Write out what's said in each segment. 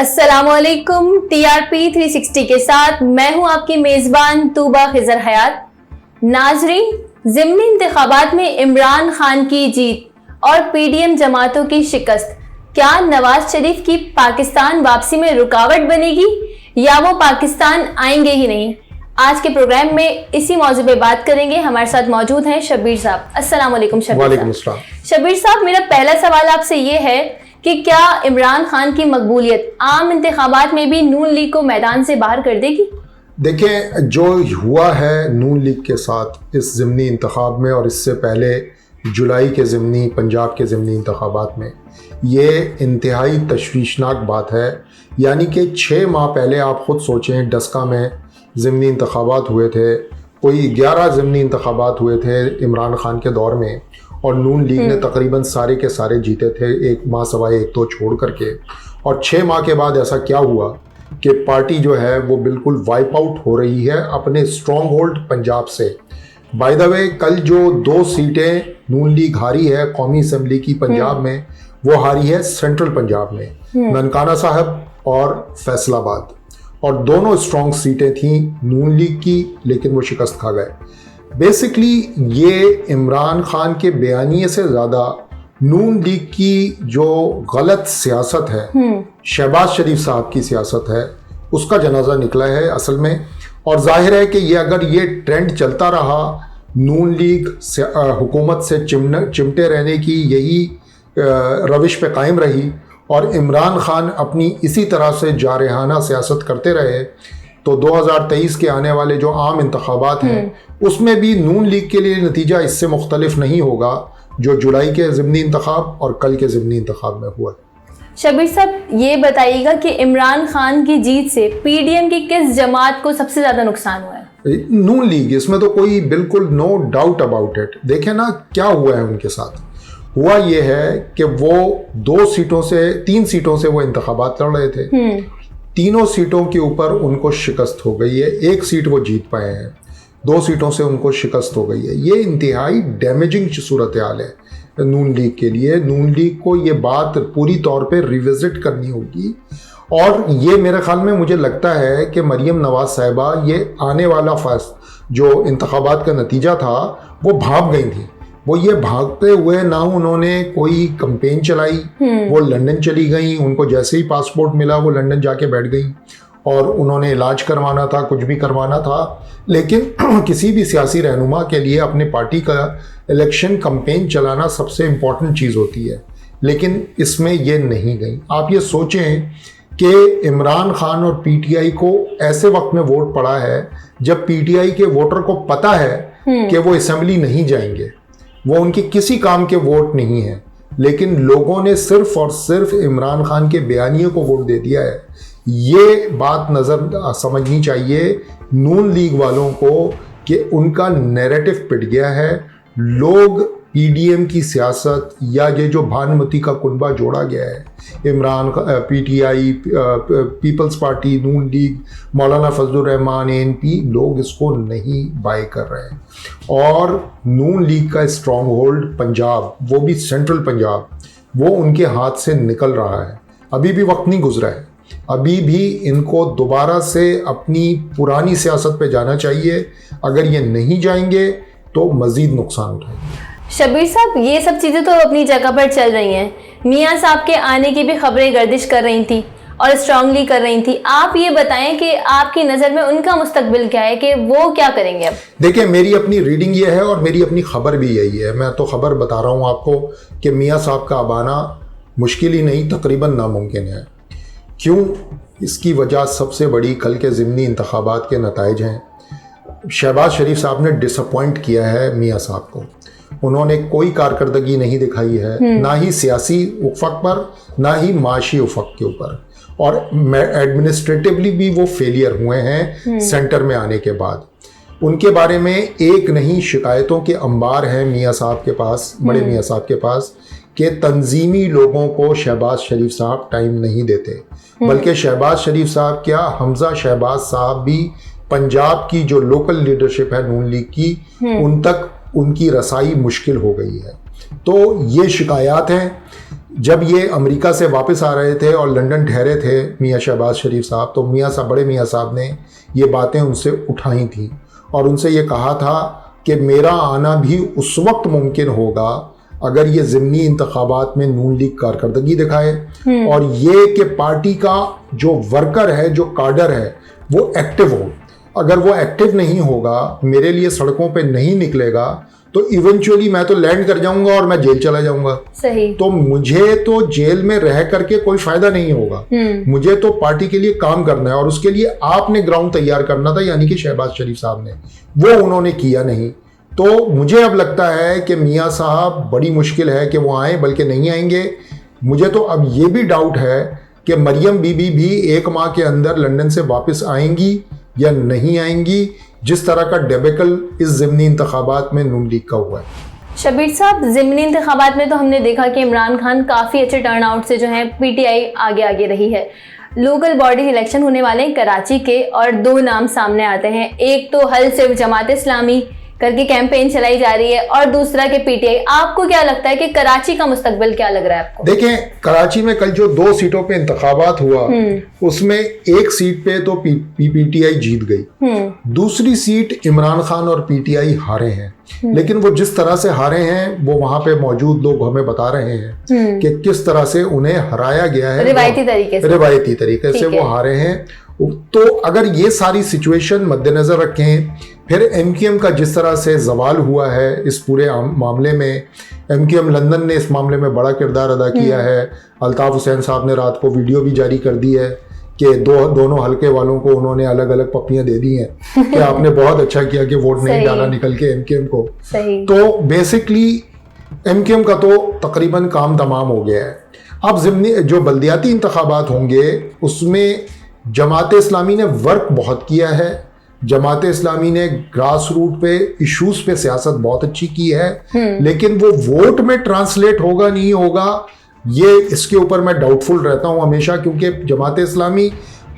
अस्सलामुअलैकुम। टीआरपी 360 के साथ मैं हूं आपकी मेजबान तूबा खिजर हयात। नाजरीन, ज़िमनी इंतखाबात में इमरान खान की जीत और पीडीएम जमातों की शिकस्त क्या नवाज शरीफ की पाकिस्तान वापसी में रुकावट बनेगी या वो पाकिस्तान आएंगे ही नहीं? आज के प्रोग्राम में इसी मौजू पे बात करेंगे। हमारे साथ मौजूद हैं शब्बीर साहब। अस्सलाम वालेकुम शब्बीर साहब। शब्बीर साहब, मेरा पहला सवाल आपसे ये है कि क्या इमरान खान की मकबूलियत आम इंतखाबात में भी नून लीग को मैदान से बाहर कर देगी? देखें, जो हुआ है नून लीग के साथ इस ज़िमनी इंतखाब में और इससे पहले जुलाई के ज़िमनी पंजाब के ज़िमनी इंतखाबात में, ये इंतहाई तशवीशनाक बात है। यानी कि 6 माह पहले आप ख़ुद सोचें, डस्का में ज़िमनी इंतखाबात हुए थे, कोई 11 ज़िमनी इंतखाबात हुए थे इमरान खान के दौर में, और नून लीग ने तकरीबन सारे के सारे जीते थे, 1 माह सवाए 1 तो छोड़ करके। और 6 माह के बाद ऐसा क्या हुआ कि पार्टी जो है वो बिल्कुल वाइप आउट हो रही है अपने स्ट्रॉन्ग होल्ड पंजाब से। बाय द वे, कल जो 2 सीटें नून लीग हारी है कौमी असम्बली की पंजाब में, वो हारी है सेंट्रल पंजाब में, ननकाना साहब और फैसलाबाद, और दोनों स्ट्रॉन्ग सीटें थीं नून लीग की, लेकिन वो शिकस्त खा गए। बेसिकली ये इमरान खान के बयानिए से ज़्यादा नून लीग की जो गलत सियासत है, शहबाज शरीफ साहब की सियासत है, उसका जनाजा निकला है असल में। और जाहिर है कि ये अगर ये ट्रेंड चलता रहा, नून लीग हुकूमत से चिमटे रहने की यही रविश पे कायम रही और इमरान खान अपनी इसी तरह से जारहाना सियासत करते रहे, तो 2023 के आने वाले जो आम इंतखाबात हैं उसमें भी नून लीग के लिए नतीजा इससे मुख्तलिफ नहीं होगा जो जुलाई के ज़िमनी इंतखाब और कल के ज़िमनी इंतखाब में हुआ। शब्बीर साहब, ये बताइएगा कि इमरान खान की जीत से पीडीएम की किस जमात को सबसे ज़्यादा नुकसान हुआ है? नून लीग, इसमें तो कोई बिल्कुल नो डाउट अबाउट इट। देखें ना क्या हुआ है उनके साथ। हुआ ये है कि वो 3 सीटों से वो इंतखाबात लड़ रहे थे, तीनों सीटों के ऊपर उनको शिकस्त हो गई है। 1 सीट वो जीत पाए हैं, 2 सीटों से उनको शिकस्त हो गई है। ये इंतहाई डैमेजिंग सूरत हाल है नून लीग के लिए। नून लीग को ये बात पूरी तौर पे रिविजिट करनी होगी, और ये मेरे ख्याल में मुझे लगता है कि मरियम नवाज साहिबा ये आने वाला जो इंतखाबात का नतीजा था वो भाग गई थी। वो ये भागते हुए ना उन्होंने कोई कैंपेन चलाई, वो लंदन चली गई, उनको जैसे ही पासपोर्ट मिला वो लंदन जाके बैठ गई और उन्होंने इलाज करवाना था, कुछ भी करवाना था। लेकिन किसी भी सियासी रहनुमा के लिए अपने पार्टी का इलेक्शन कैंपेन चलाना सबसे इम्पॉर्टेंट चीज़ होती है, लेकिन इसमें ये नहीं गई। आप ये सोचें कि इमरान खान और पीटीआई को ऐसे वक्त में वोट पड़ा है जब पीटीआई के वोटर को पता है कि वो असेंबली नहीं जाएंगे, वो उनके किसी काम के वोट नहीं है, लेकिन लोगों ने सिर्फ और सिर्फ इमरान खान के बयानिए को वोट दे दिया है। ये बात नज़र समझनी चाहिए नून लीग वालों को कि उनका नैरेटिव पिट गया है। लोग पीडीएम की सियासत या ये जो भानुमती का कुनबा जोड़ा गया है, इमरान पीटीआई, पीपल्स पार्टी, नून लीग, मौलाना फजलुर रहमान, एएनपी, लोग इसको नहीं बाय कर रहे हैं। और नून लीग का स्ट्रॉन्ग होल्ड पंजाब, वो भी सेंट्रल पंजाब, वो उनके हाथ से निकल रहा है। अभी भी वक्त नहीं गुजरा है, अभी भी इनको दोबारा से अपनी पुरानी सियासत पे जाना चाहिए। अगर ये नहीं जाएंगे तो मज़ीद नुकसान उठाएंगे। शब्बीर साहब, ये सब चीज़ें तो अपनी जगह पर चल रही हैं। मियाँ साहब के आने की भी खबरें गर्दिश कर रही थी और स्ट्रांगली कर रही थी। आप ये बताएं कि आपकी नज़र में उनका मुस्तकबिल क्या है, कि वो क्या करेंगे अब? देखिए, मेरी अपनी रीडिंग ये है और मेरी अपनी खबर भी यही है। मैं तो खबर बता रहा हूँ आपको कि मियाँ साहब का अब आना मुश्किल ही नहीं, तकरीबन नामुमकिन है। क्यों? इसकी वजह सबसे बड़ी कल के ज़िमनी इंतखाबात के नताइज हैं। शहबाज शरीफ साहब ने डिसअपॉइंट किया है मियाँ साहब को। उन्होंने कोई कारकर्दगी नहीं दिखाई है, ना ही सियासी उफक पर, ना ही माशी उफक के ऊपर, और एडमिनिस्ट्रेटिवली भी वो फेलियर हुए हैं सेंटर में आने के बाद। उनके बारे में एक नहीं शिकायतों के अंबार हैं मियाँ साहब के पास, बड़े मियाँ साहब के पास, कि तंजीमी लोगों को शहबाज शरीफ साहब टाइम नहीं देते। बल्कि शहबाज शरीफ साहब क्या, हमजा शहबाज साहब भी पंजाब की जो लोकल लीडरशिप है नून लीग की, उन तक उनकी रसाई मुश्किल हो गई है। तो ये शिकायत हैं। जब ये अमेरिका से वापस आ रहे थे और लंदन ठहरे थे मियाँ शहबाज शरीफ साहब, तो बड़े मियाँ साहब ने ये बातें उनसे उठाई थी और उनसे ये कहा था कि मेरा आना भी उस वक्त मुमकिन होगा अगर ये ज़िमनी इंतखाबात में नून लीग कारकर्दगी दिखाए और ये कि पार्टी का जो वर्कर है, जो काडर है, वो एक्टिव हो। अगर वो एक्टिव नहीं होगा, मेरे लिए सड़कों पे नहीं निकलेगा, तो इवेंचुअली मैं तो लैंड कर जाऊंगा और मैं जेल चला जाऊंगा। सही। तो मुझे तो जेल में रह करके कोई फायदा नहीं होगा, मुझे तो पार्टी के लिए काम करना है और उसके लिए आपने ग्राउंड तैयार करना था, यानी कि शहबाज शरीफ साहब ने, वो उन्होंने किया नहीं। तो मुझे अब लगता है कि मियाँ साहब बड़ी मुश्किल है कि वो आए, बल्कि नहीं आएंगे। मुझे तो अब ये भी डाउट है कि मरियम बीबी भी 1 माह के अंदर लंदन से वापस आएंगी या नहीं आएंगी, जिस तरह का डेबिकल इस ज़िमनी इंतखाबात में नून लीग का हुआ है। शबीर साहब, ज़िमनी इंतखाबात में तो हमने देखा कि इमरान खान काफ़ी अच्छे टर्नआउट से जो है पीटीआई आगे रही है। लोकल बॉडी इलेक्शन होने वाले हैं कराची के और 2 नाम सामने आते हैं। एक तो हल सिर्फ जमात इस्लामी करके कैंपेन चलाई जा रही है और दूसरा के पीटीआई। आपको क्या लगता है कि कराची का मुस्तकबिल क्या लग रहा है आपको? देखें, कराची में कल जो 2 सीटों पे इंतखाबात हुआ उसमें एक सीट पे तो पीटीआई जीत गई, दूसरी सीट इमरान खान और पीटीआई हारे हैं। लेकिन वो जिस तरह से हारे हैं वो वहां पे मौजूद लोग हमें बता रहे हैं कि किस तरह से उन्हें हराया गया है, रिवायती तरीके से वो हारे हैं। तो अगर ये सारी सिचुएशन मद्देनजर रखें, फिर एमक्यूएम का जिस तरह से जवाल हुआ है इस पूरे मामले में, एमक्यूएम लंदन ने इस मामले में बड़ा किरदार अदा किया है। अल्ताफ हुसैन साहब ने रात को वीडियो भी जारी कर दी है कि दोनों हलके वालों को उन्होंने अलग अलग पप्पियां दे दी हैं कि आपने बहुत अच्छा किया कि वोट नहीं डाला निकल के एमक्यूएम को। तो बेसिकली एमक्यूएम का तो तकरीबन काम तमाम हो गया है। अब ज़िमनी जो बल्दियाती इंतखाबात होंगे उसमें जमात इस्लामी ने वर्क बहुत किया है। जमात इस्लामी ने ग्रास रूट पे इश्यूज पे सियासत बहुत अच्छी की है, लेकिन वो वोट में ट्रांसलेट होगा नहीं होगा, ये इसके ऊपर मैं डाउटफुल रहता हूं हमेशा, क्योंकि जमात इस्लामी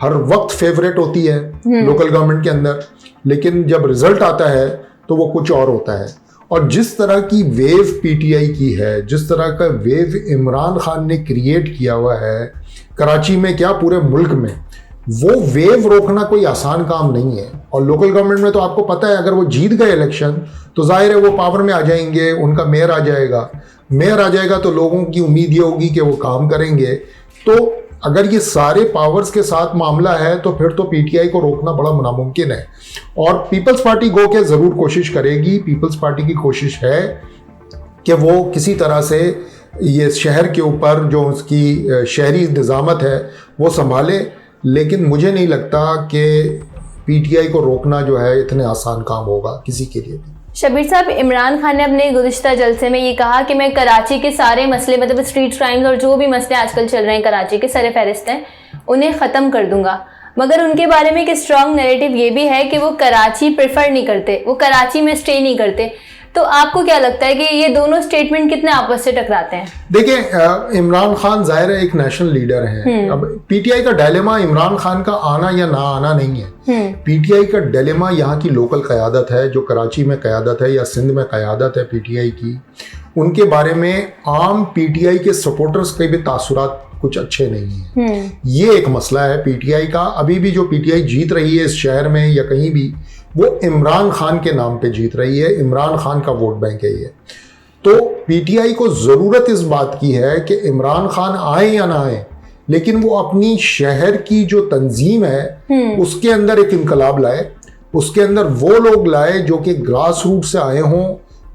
हर वक्त फेवरेट होती है लोकल गवर्नमेंट के अंदर, लेकिन जब रिजल्ट आता है तो वो कुछ और होता है। और जिस तरह की वेव पीटीआई की है, जिस तरह का वेव इमरान खान ने क्रिएट किया हुआ है कराची में, क्या पूरे मुल्क में, वो वेव रोकना कोई आसान काम नहीं है। और लोकल गवर्नमेंट में तो आपको पता है, अगर वो जीत गए इलेक्शन तो जाहिर है वो पावर में आ जाएंगे, उनका मेयर आ जाएगा तो लोगों की उम्मीद ये होगी कि वो काम करेंगे। तो अगर ये सारे पावर्स के साथ मामला है तो फिर तो पीटीआई को रोकना बड़ा नामुमकिन है। और पीपल्स पार्टी गो के ज़रूर कोशिश करेगी। पीपल्स पार्टी की कोशिश है कि वो किसी तरह से ये शहर के ऊपर जो उसकी शहरी निज़ामत है वो संभाले, लेकिन मुझे नहीं लगता कि पीटीआई को रोकना जो है इतने आसान काम होगा किसी के लिए भी। शबीर साहब, इमरान खान ने अपने गुज़िश्ता जलसे में ये कहा कि मैं कराची के सारे मसले, मतलब स्ट्रीट क्राइम्स और जो भी मसले आजकल चल रहे हैं कराची के सर फहरिस्त हैं, उन्हें ख़त्म कर दूंगा। मगर उनके बारे में एक स्ट्रॉन्ग नैरेटिव ये भी है कि वो कराची प्रेफर नहीं करते, वो कराची में स्टे नहीं करते। तो आपको क्या लगता है कि ये दोनों स्टेटमेंट कितने आपस से टकराते हैं? देखिए, इमरान खान जाहिर है एक नेशनल लीडर हैं। अब पीटीआई का डायलेमा इमरान खान का आना या ना आना नहीं है। पीटीआई का डायलेमा यहाँ की लोकल क़यादत है, जो कराची में क़यादत है या सिंध में क़यादत है पीटीआई की, उनके बारे में आम पीटीआई के सपोर्टर्स के भी तासुरात कुछ अच्छे नहीं हैं। ये एक मसला है पीटीआई का। अभी भी जो पीटीआई जीत रही है इस शहर में या कहीं भी, वो इमरान खान के नाम पे जीत रही है, इमरान खान का वोट बैंक है ये। तो पीटीआई को ज़रूरत इस बात की है कि इमरान खान आए या ना आए, लेकिन वो अपनी शहर की जो तंजीम है उसके अंदर एक इनकलाब लाए, उसके अंदर वो लोग लाए जो कि ग्रास रूट से आए हों,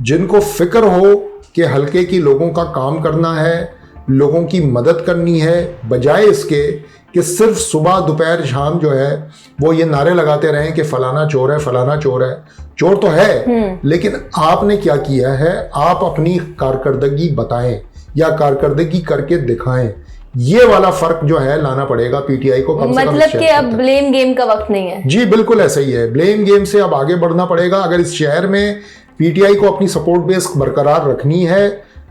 जिनको फिक्र हो कि हल्के की लोगों का काम करना है, लोगों की मदद करनी है, बजाय इसके कि सिर्फ सुबह दोपहर शाम जो है वो ये नारे लगाते रहें कि फलाना चोर है, फलाना चोर है। चोर तो है, लेकिन आपने क्या किया है, आप अपनी कारकर्दगी बताएं या कारकर्दगी करके दिखाएं। ये वाला फर्क जो है लाना पड़ेगा पीटीआई को। मतलब कि अब ब्लेम गेम का वक्त नहीं है। जी बिल्कुल ऐसा ही है, ब्लेम गेम से अब आगे बढ़ना पड़ेगा। अगर इस शहर में पीटीआई को अपनी सपोर्ट बेस बरकरार रखनी है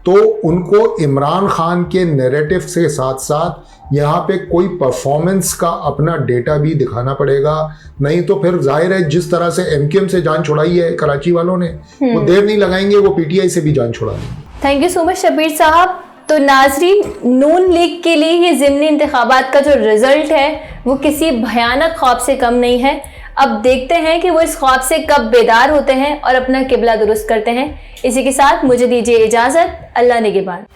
तो उनको इमरान खान के नैरेटिव से साथ साथ यहाँ पे कोई परफॉर्मेंस का अपना डेटा भी दिखाना पड़ेगा। नहीं तो फिर जाहिर है जिस तरह से एमक्यूएम से जान छुड़ाई है कराची वालों ने, वो देर नहीं लगाएंगे, वो पीटीआई से भी जान छुड़ा लेंगे। Thank you so much Shabbir साहब। तो नाजरीन, नून लीग के लिए ये ज़िमनी इंतखाबात का जो रिजल्ट है वो किसी भयानक ख्वाब से कम नहीं है। अब देखते हैं कि वो इस ख्वाब से कब बेदार होते हैं और अपना किबला दुरुस्त करते हैं। इसी के साथ मुझे दीजिए इजाज़त। अल्लाह निगहबान।